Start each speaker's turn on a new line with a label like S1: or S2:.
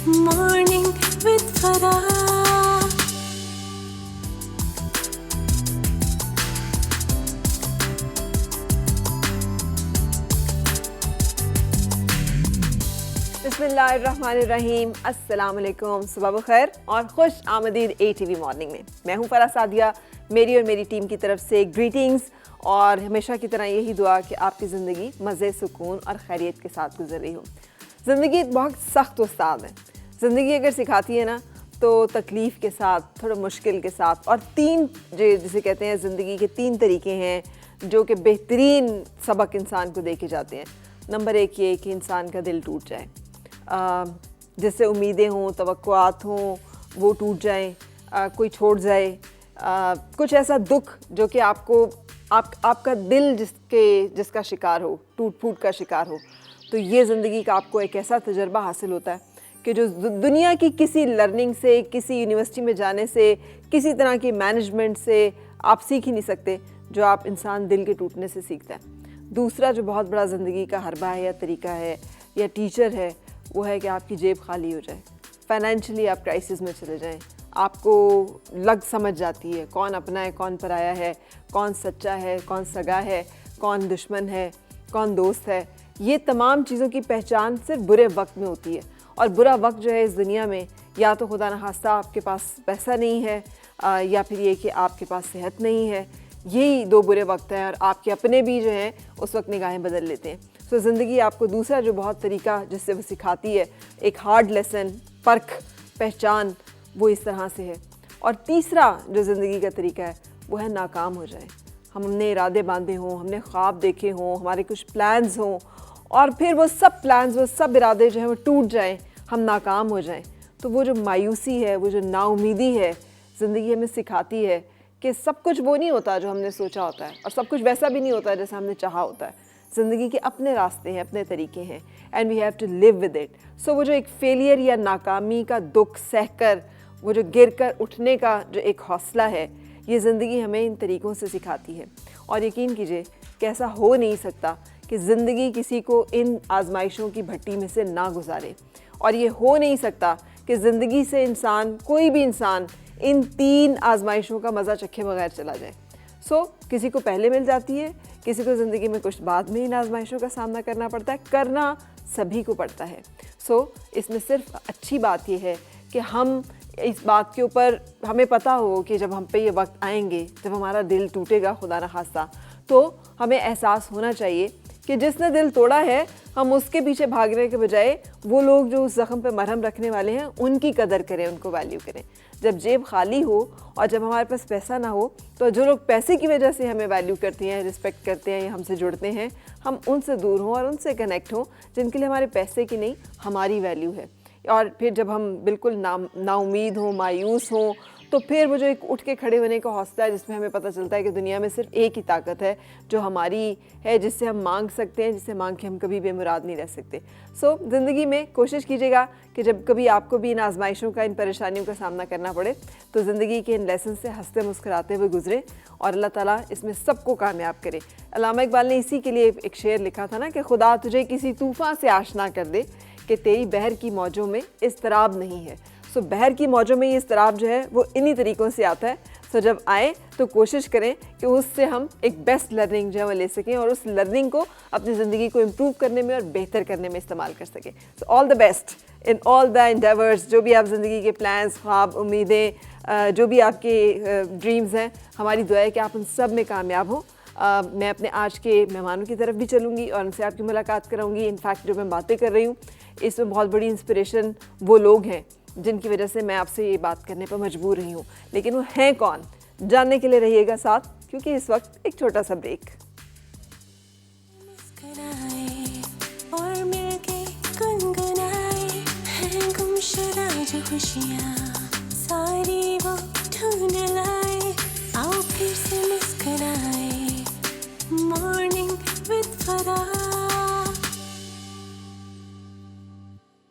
S1: Morning with Farah.
S2: बिस्मिल्लाहिर्रहमानिर्रहीम, अस्सलाम वालेकुम, सुबह बखैर और खुश आमदीद ATV मॉर्निंग में। मैं हूँ फराह सादिया। मेरी और मेरी टीम की तरफ से ग्रीटिंग्स और हमेशा की तरह यही दुआ कि आपकी ज़िंदगी मज़े, सुकून और खैरियत के साथ गुजर रही हो। ज़िंदगी एक बहुत सख्त उस्ताद है। ज़िंदगी अगर सिखाती है ना तो तकलीफ़ के साथ, थोड़ा मुश्किल के साथ, और तीन जिसे कहते हैं ज़िंदगी के तीन तरीके हैं जो कि बेहतरीन सबक इंसान को दे के जाते हैं। नंबर एक ये कि इंसान का दिल टूट जाए, जिससे उम्मीदें हों, तवक्कुआत हों, वो टूट जाएं, कोई छोड़ जाए, कुछ ऐसा दुख जो कि आपका दिल जिसका शिकार हो, टूट फूट का शिकार हो। तो ये ज़िंदगी का आपको एक ऐसा तजर्बा हासिल होता है कि जो दुनिया की किसी लर्निंग से, किसी यूनिवर्सिटी में जाने से, किसी तरह की मैनेजमेंट से आप सीख ही नहीं सकते, जो आप इंसान दिल के टूटने से सीखता है। दूसरा जो बहुत बड़ा ज़िंदगी का हरबा है या तरीका है या टीचर है, वो है कि आपकी जेब खाली हो जाए, फाइनेंशियली आप क्राइसिस में चले जाएं, आपको लग समझ जाती है कौन अपना है, कौन पराया है, कौन सच्चा है, कौन सगा है, कौन दुश्मन है, कौन दोस्त है। ये तमाम चीज़ों की पहचान सिर्फ बुरे वक्त में होती है। और बुरा वक्त जो है इस दुनिया में, या तो खुदा न खास्ता आपके पास पैसा नहीं है, या फिर ये कि आपके पास सेहत नहीं है। यही दो बुरे वक्त हैं और आपके अपने भी जो हैं उस वक्त निगाहें बदल लेते हैं। सो ज़िंदगी आपको दूसरा जो बहुत तरीका जिससे वो सिखाती है, एक हार्ड लेसन, परख, पहचान, वो इस तरह से है। और तीसरा जो ज़िंदगी का तरीका है वो है नाकाम हो जाए। हमने इरादे बांधे हों, हमने ख्वाब देखे हों, हमारे कुछ प्लान्स हों, और फिर वो सब प्लान्स, वो सब इरादे जो हैं वो टूट जाएं, हम नाकाम हो जाएं। तो वो जो मायूसी है, वो जो नाउमीदी है, ज़िंदगी हमें सिखाती है कि सब कुछ वो नहीं होता जो हमने सोचा होता है, और सब कुछ वैसा भी नहीं होता जैसा हमने चाहा होता है। ज़िंदगी के अपने रास्ते हैं, अपने तरीके हैं, and we have to live with it. So वो जो एक फेलियर या नाकामी का दुख सहकर, वो जो गिर कर उठने का जो एक हौसला है, ये ज़िंदगी हमें इन तरीक़ों से सिखाती है। और यकीन कीजिए कि ऐसा हो नहीं सकता कि ज़िंदगी किसी को इन आजमाइशों की भट्टी में से ना गुजारे, और ये हो नहीं सकता कि ज़िंदगी से इंसान, कोई भी इंसान, इन तीन आजमाइशों का मज़ा चखे बगैर चला जाए। किसी को पहले मिल जाती है, किसी को ज़िंदगी में कुछ बाद में इन आजमाइशों का सामना करना पड़ता है। करना सभी को पड़ता है। इसमें सिर्फ अच्छी बात यह है कि हम इस बात के ऊपर, हमें पता हो कि जब हम पे ये वक्त आएंगे, जब हमारा दिल टूटेगा खुदा न खास्ता, तो हमें एहसास होना चाहिए कि जिसने दिल तोड़ा है, हम उसके पीछे भागने के बजाय वो लोग जो उस ज़ख्म पे मरहम रखने वाले हैं उनकी कदर करें, उनको वैल्यू करें। जब जेब खाली हो और जब हमारे पास पैसा ना हो, तो जो लोग पैसे की वजह से हमें वैल्यू करते हैं, रिस्पेक्ट करते हैं या हमसे जुड़ते हैं, हम उनसे दूर हों और उनसे कनेक्ट हों जिनके लिए हमारे पैसे की नहीं, हमारी वैल्यू है। और फिर जब हम बिल्कुल नाउमीद हों, मायूस हों, तो फिर वो जो एक उठ के खड़े होने का हौसला है, जिसमें हमें पता चलता है कि दुनिया में सिर्फ एक ही ताकत है जो हमारी है, जिससे हम मांग सकते हैं, जिससे मांग के हम कभी बेमुराद नहीं रह सकते। ज़िंदगी में कोशिश कीजिएगा कि जब कभी आपको भी इन आजमाइशों का, इन परेशानियों का सामना करना पड़े, तो ज़िंदगी के इन लेसन से हंसते मुस्कुराते हुए गुजरे, और अल्लाह ताला इसमें सबको कामयाब करे। अल्लामा इकबाल ने इसी के लिए एक शेर लिखा था ना कि खुदा तुझे किसी तूफ़ान से आशना कर दे कि तेरी बहर की मौजों में इज़्तिराब नहीं है। बहर की मौजों में ये इज़्तिराब जो है वो इन्हीं तरीक़ों से आता है। जब आए तो कोशिश करें कि उससे हम एक बेस्ट लर्निंग जो है वो ले सकें, और उस लर्निंग को अपनी ज़िंदगी को इम्प्रूव करने में और बेहतर करने में इस्तेमाल कर सकें। All the best in all the endeavours. जो भी आप ज़िंदगी के प्लान्स, ख्वाब, उम्मीदें, जो भी आपके ड्रीम्स हैं, हमारी दुआ है कि आप उन सब में कामयाब हों। मैं अपने आज के मेहमानों की तरफ भी चलूँगी और उनसे आपकी मुलाकात कराऊँगी। इनफैक्ट जो मैं बातें कर रही हूँ, इसमें बहुत बड़ी इंस्पिरेशन वो लोग हैं जिनकी वजह से मैं आपसे ये बात करने पर मजबूर रही हूँ। लेकिन वो हैं कौन, जानने के लिए रहिएगा साथ, क्योंकि इस वक्त एक छोटा सा ब्रेक।
S1: और मिलके गुनगुनाए हैं गुमशुदा जो खुशियाँ।